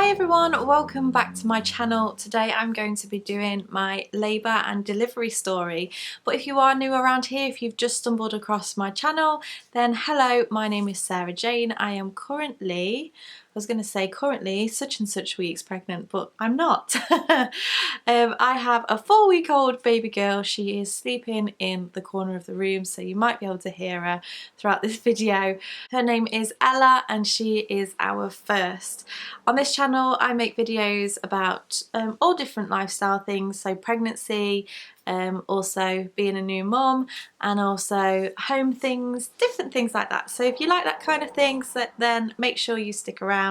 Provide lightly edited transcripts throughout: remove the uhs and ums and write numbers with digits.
Hi everyone, welcome back to my channel. Today I'm going to be doing my labour and delivery story. But if you are new around here, if you've just stumbled across my channel, then hello, my name is Sarah-Jayne. I am currently such and such weeks pregnant, but I'm not. I have a 4-week-old baby girl. She is sleeping in the corner of the room, so you might be able to hear her throughout this video. Her name is Ella and she is our first. On this channel I make videos about all different lifestyle things, so pregnancy, also being a new mum, and also home things, different things like that. So if you like that kind of things, then make sure you stick around.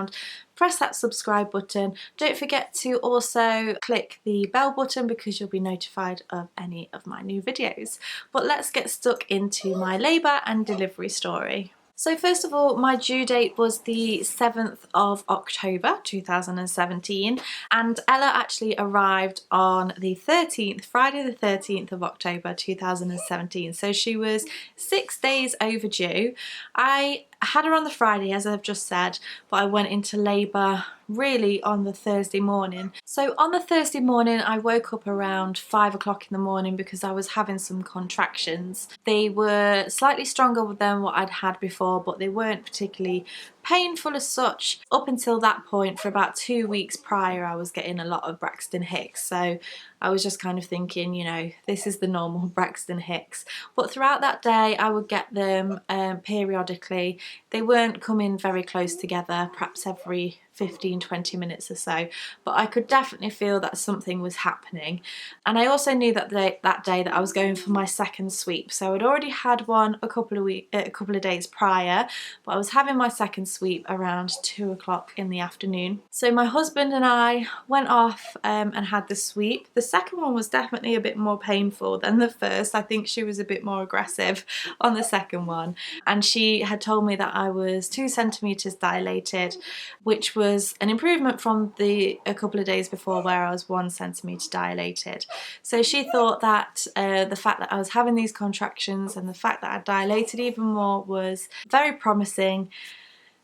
Press that subscribe button. Don't forget to also click the bell button because you'll be notified of any of my new videos. But let's get stuck into my labour and delivery story. So first of all, my due date was the 7th of October 2017, and Ella actually arrived on the 13th, Friday the 13th of October 2017, so she was 6 days overdue. I had her on the Friday, as I've just said, but I went into labour really on the Thursday morning. So on the Thursday morning I woke up around 5 o'clock in the morning because I was having some contractions. They were slightly stronger than what I'd had before, but they weren't particularly painful as such. Up until that point, for about 2 weeks prior, I was getting a lot of Braxton Hicks, so I was just kind of thinking, you know, this is the normal Braxton Hicks. But throughout that day I would get them periodically. They weren't coming very close together, perhaps every 15-20 minutes or so, but I could definitely feel that something was happening. And I also knew that day that I was going for my second sweep. So I'd already had one a couple of days prior, but I was having my second sweep around 2 o'clock in the afternoon. So my husband and I went off and had the sweep. The second one was definitely a bit more painful than the first. I think she was a bit more aggressive on the second one, and she had told me that I was 2 centimeters dilated, which was an improvement from a couple of days before where I was 1 centimeter dilated. So she thought that the fact that I was having these contractions and the fact that I dilated even more was very promising.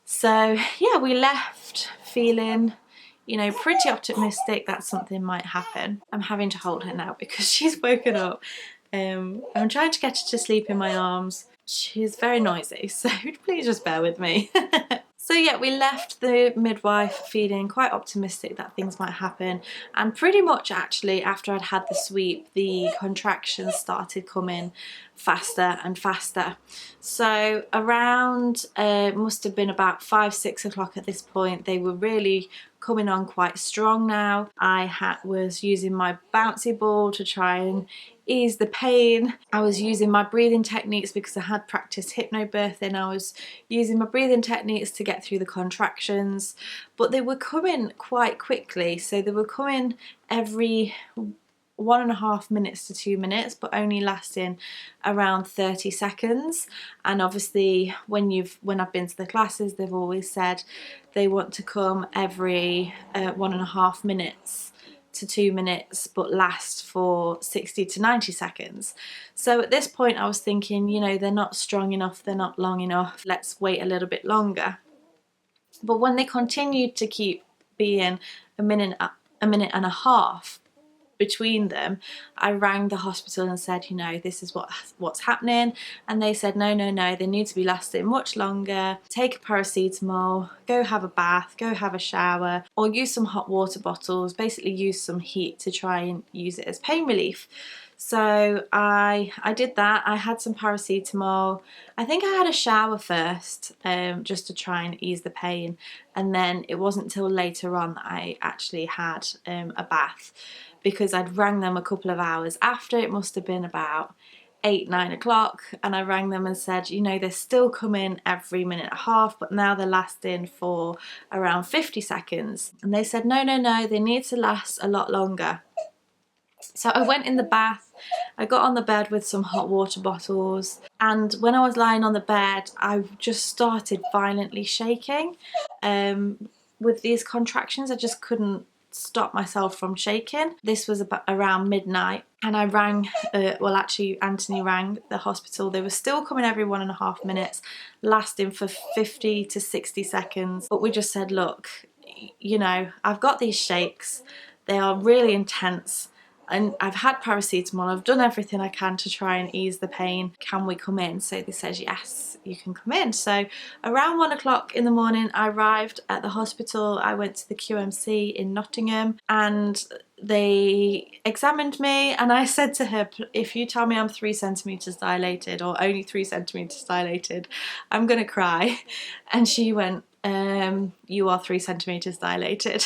So yeah, we left feeling, you know, pretty optimistic that something might happen. I'm having to hold her now because she's woken up. I'm trying to get her to sleep in my arms. She's very noisy, so please just bear with me. So yeah, we left the midwife feeling quite optimistic that things might happen, and pretty much actually after I'd had the sweep, the contractions started coming faster and faster. So around, must have been about 5-6 o'clock at this point, they were really coming on quite strong now. I was using my bouncy ball to try and ease the pain. I was using my breathing techniques because I had practiced hypnobirthing. I was using my breathing techniques to get through the contractions, but they were coming quite quickly. So they were coming every 1.5 minutes to 2 minutes, but only lasting around 30 seconds. And obviously when I've been to the classes, they've always said they want to come every 1.5 minutes to 2 minutes, but last for 60 to 90 seconds. So at this point I was thinking, you know, they're not strong enough, they're not long enough, let's wait a little bit longer. But when they continued to keep being a minute and a half between them, I rang the hospital and said, you know, this is what's happening, and they said no, they need to be lasting much longer. Take a paracetamol, go have a bath, go have a shower, or use some hot water bottles, basically use some heat to try and use it as pain relief. So I did that. I had some paracetamol. I think I had a shower first, just to try and ease the pain, and then it wasn't until later on that I actually had a bath, because I'd rang them a couple of hours after. It must have been about 8-9 o'clock, and I rang them and said, you know, they're still coming every minute and a half, but now they're lasting for around 50 seconds. And they said no, they need to last a lot longer. So I went in the bath, I got on the bed with some hot water bottles, and when I was lying on the bed I just started violently shaking with these contractions. I just couldn't stop myself from shaking. This was about around midnight, and I rang, well actually Anthony rang the hospital. They were still coming every 1.5 minutes, lasting for 50 to 60 seconds. But we just said, look, you know, I've got these shakes, they are really intense, and I've had paracetamol, I've done everything I can to try and ease the pain. Can we come in? So they said, yes, you can come in. So around 1 o'clock in the morning, I arrived at the hospital. I went to the QMC in Nottingham, and they examined me, and I said to her, if you tell me I'm 3 centimetres dilated, or only 3 centimetres dilated, I'm gonna cry. And she went, you are 3 centimetres dilated.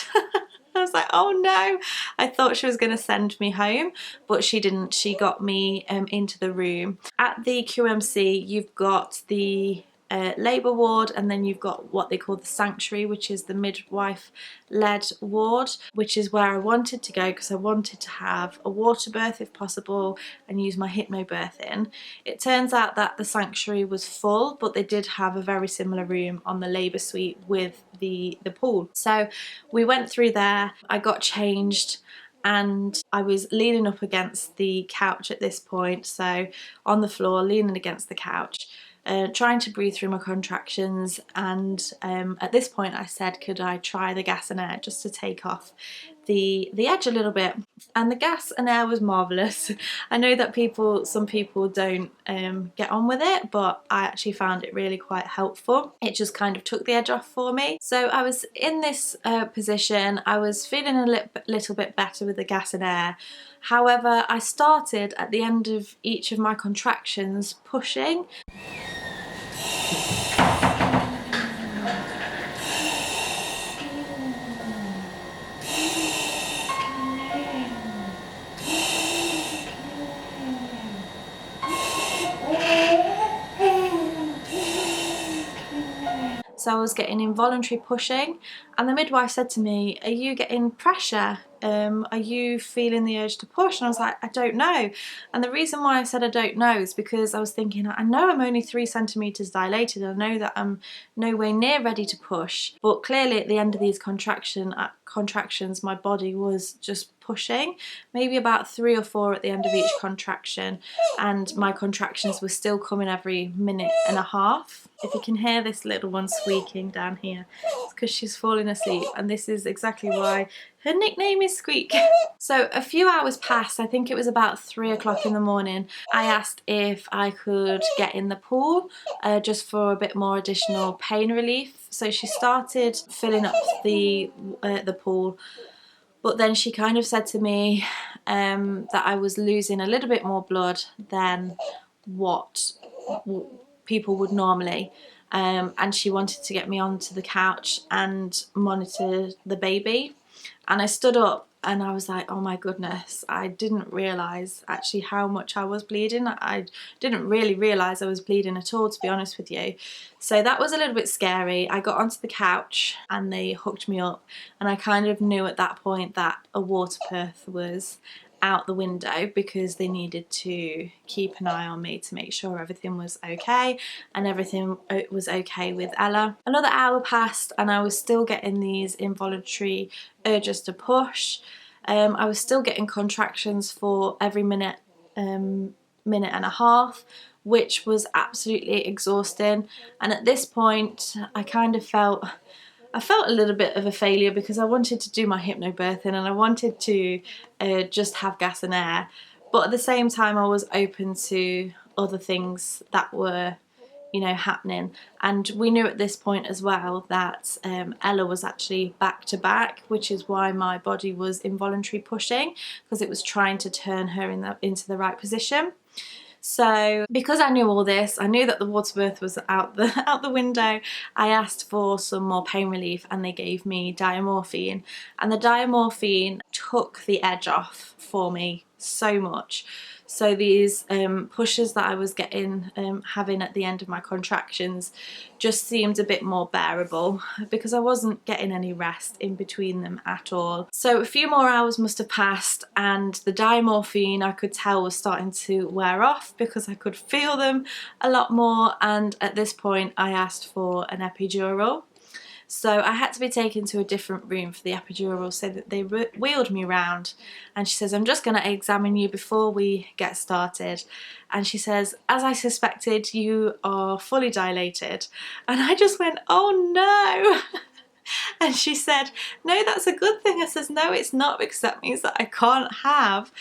I was like, oh no. I thought she was going to send me home, but she didn't. She got me into the room. At the QMC, you've got the labour ward, and then you've got what they call the sanctuary, which is the midwife-led ward, which is where I wanted to go because I wanted to have a water birth if possible and use my hypnobirthing. It turns out that the sanctuary was full, but they did have a very similar room on the labour suite with the pool. So we went through there, I got changed, and I was leaning up against the couch at this point, so on the floor, leaning against the couch, trying to breathe through my contractions. And at this point I said, could I try the gas and air just to take off the edge a little bit? And the gas and air was marvellous. I know that some people don't get on with it, but I actually found it really quite helpful. It just kind of took the edge off for me. So I was in this position, I was feeling a little bit better with the gas and air. However, I started at the end of each of my contractions pushing. So I was getting involuntary pushing, and the midwife said to me, are you getting pressure? Are you feeling the urge to push? And I was like, I don't know. And the reason why I said I don't know is because I was thinking, I know I'm only 3 centimetres dilated, I know that I'm nowhere near ready to push, but clearly at the end of these contractions my body was just pushing, maybe about 3 or 4 at the end of each contraction, and my contractions were still coming every 1.5 minutes. If you can hear this little one squeaking down here, it's because she's falling asleep, and this is exactly why her nickname is Squeak. So a few hours passed, I think it was about 3 o'clock in the morning. I asked if I could get in the pool just for a bit more additional pain relief. So she started filling up the pool, but then she kind of said to me that I was losing a little bit more blood than what people would normally. And she wanted to get me onto the couch and monitor the baby. And I stood up and I was like, oh my goodness, I didn't realise actually how much I was bleeding. I didn't really realise I was bleeding at all, to be honest with you. So that was a little bit scary. I got onto the couch and they hooked me up, and I kind of knew at that point that a water birth was out the window, because they needed to keep an eye on me to make sure everything was okay, and everything was okay with Ella. Another hour passed and I was still getting these involuntary urges to push. I was still getting contractions for every minute and a half, which was absolutely exhausting. And at this point I kind of felt a little bit of a failure, because I wanted to do my hypnobirthing and I wanted to just have gas and air, but at the same time I was open to other things that were, you know, happening. And we knew at this point as well that Ella was actually back to back, which is why my body was involuntary pushing, because it was trying to turn her into the right position. So because I knew all this, I knew that the water birth was out the window, I asked for some more pain relief and they gave me diamorphine. And the diamorphine took the edge off for me so much. So these pushes that I was having at the end of my contractions just seemed a bit more bearable, because I wasn't getting any rest in between them at all. So a few more hours must have passed, and the diamorphine I could tell was starting to wear off, because I could feel them a lot more. And at this point I asked for an epidural. So I had to be taken to a different room for the epidural, so that they wheeled me around, and she says, I'm just going to examine you before we get started. And she says, as I suspected, you are fully dilated. And I just went, oh no. And she said, no, that's a good thing. I says, no, it's not, because that means that I can't have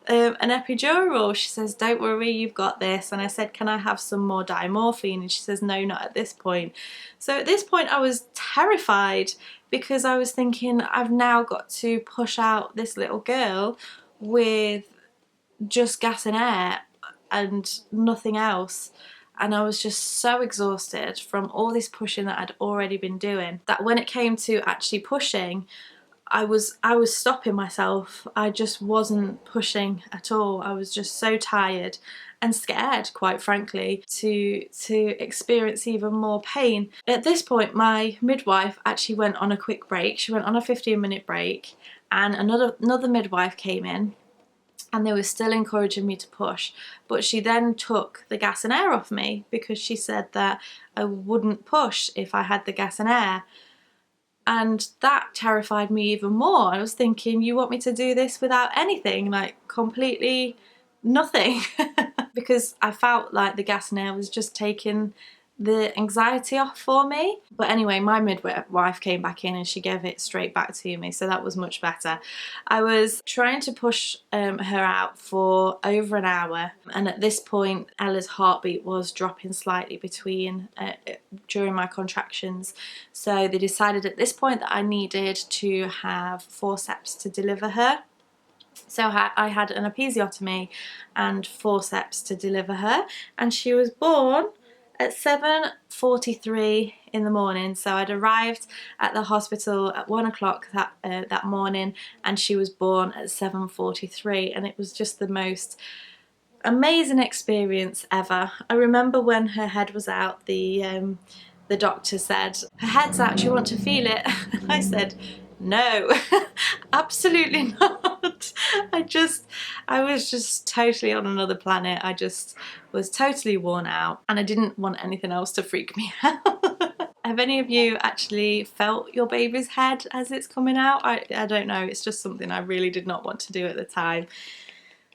an epidural. She says, don't worry, you've got this. And I said, can I have some more diamorphine? And she says, no, not at this point. So at this point I was terrified, because I was thinking, I've now got to push out this little girl with just gas and air and nothing else. And I was just so exhausted from all this pushing that I'd already been doing, that when it came to actually pushing, I was stopping myself. I just wasn't pushing at all. I was just so tired and scared, quite frankly, to experience even more pain. At this point, my midwife actually went on a quick break. She went on a 15-minute break, and another midwife came in, and they were still encouraging me to push. But she then took the gas and air off me, because she said that I wouldn't push if I had the gas and air. And that terrified me even more. I was thinking, you want me to do this without anything, like completely nothing? Because I felt like the gas and air was just taking the anxiety off for me. But anyway, my midwife came back in and she gave it straight back to me, so that was much better. I was trying to push her out for over an hour, and at this point Ella's heartbeat was dropping slightly during my contractions. So they decided at this point that I needed to have forceps to deliver her. So I had an episiotomy and forceps to deliver her, and she was born at 7:43 in the morning. So I'd arrived at the hospital at 1 o'clock that morning, and she was born at 7:43, and it was just the most amazing experience ever. I remember when her head was out, the doctor said, her head's out, do you want to feel it? I said, no, absolutely not. I was just totally on another planet. I just was totally worn out, and I didn't want anything else to freak me out. Have any of you actually felt your baby's head as it's coming out? I don't know, it's just something I really did not want to do at the time.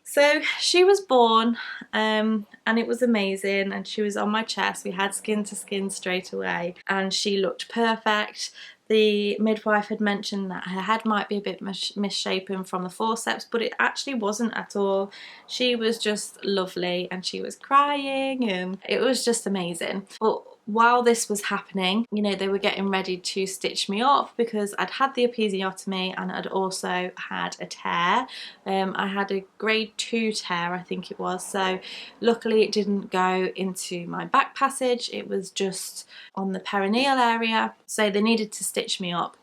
So she was born, and it was amazing, and she was on my chest. We had skin to skin straight away, and she looked perfect. The midwife had mentioned that her head might be a bit misshapen from the forceps, but it actually wasn't at all. She was just lovely, and she was crying, and it was just amazing. But while this was happening, you know, they were getting ready to stitch me up, because I'd had the episiotomy and I'd also had a tear. I had a grade 2 tear, I think it was, so luckily it didn't go into my back passage, it was just on the perineal area, so they needed to stitch me up.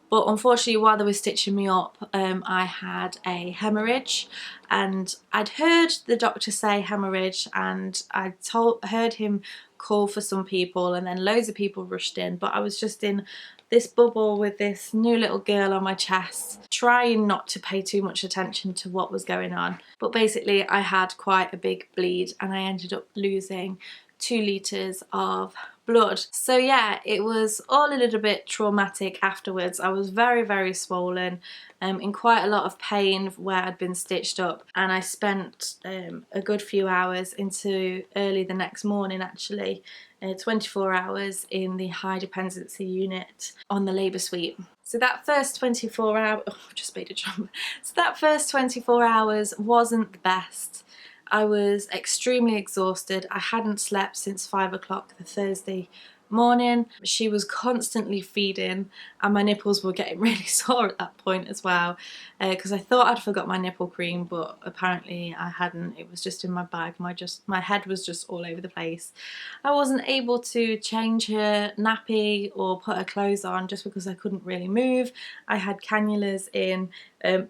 But unfortunately, while they were stitching me up, I had a hemorrhage, and I'd heard the doctor say hemorrhage, and I heard him call for some people, and then loads of people rushed in, but I was just in this bubble with this new little girl on my chest, trying not to pay too much attention to what was going on. But basically I had quite a big bleed, and I ended up losing 2 litres of blood. So yeah, it was all a little bit traumatic afterwards. I was very, very swollen, in quite a lot of pain where I'd been stitched up, and I spent a good few hours into early the next morning, actually, 24 hours in the high dependency unit on the labour suite. So that first 24 hours, oh, I just made a jump. So that first 24 hours wasn't the best. I was extremely exhausted. I hadn't slept since 5 o'clock the Thursday morning. She was constantly feeding, and my nipples were getting really sore at that point as well, because I thought I'd forgot my nipple cream, but apparently I hadn't. It was just in my bag. My head was just all over the place. I wasn't able to change her nappy or put her clothes on just because I couldn't really move. I had cannulas in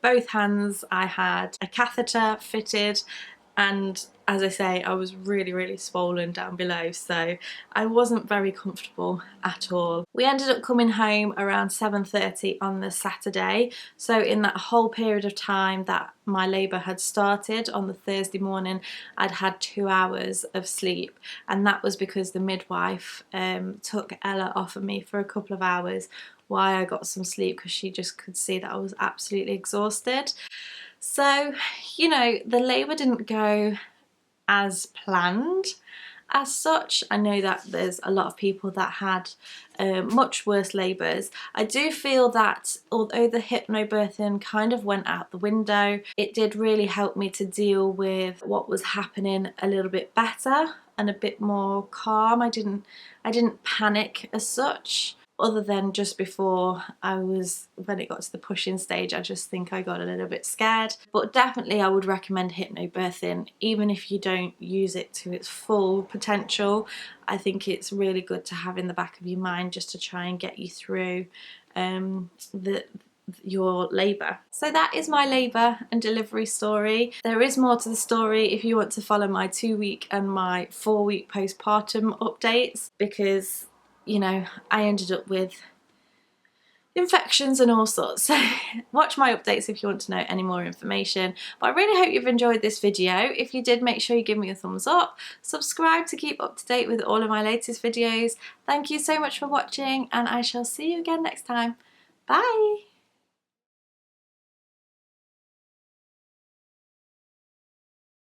both hands. I had a catheter fitted. And as I say, I was really swollen down below, so I wasn't very comfortable at all. We ended up coming home around 7:30 on the Saturday, so in that whole period of time that my labour had started on the Thursday morning, I'd had 2 hours of sleep, and that was because the midwife took Ella off of me for a couple of hours while I got some sleep, because she just could see that I was absolutely exhausted. So, you know, the labour didn't go as planned as such. I know that there's a lot of people that had much worse labours. I do feel that although the hypnobirthing kind of went out the window, it did really help me to deal with what was happening a little bit better and a bit more calm. I didn't panic as such, other than just before when it got to the pushing stage. I just think I got a little bit scared. But definitely I would recommend hypnobirthing, even if you don't use it to its full potential. I think it's really good to have in the back of your mind, just to try and get you through your labour. So that is my labour and delivery story. There is more to the story if you want to follow my 2-week and my 4-week postpartum updates, because, you know, I ended up with infections and all sorts. So watch my updates if you want to know any more information. But I really hope you've enjoyed this video. If you did, make sure you give me a thumbs up. Subscribe to keep up to date with all of my latest videos. Thank you so much for watching, and I shall see you again next time. Bye!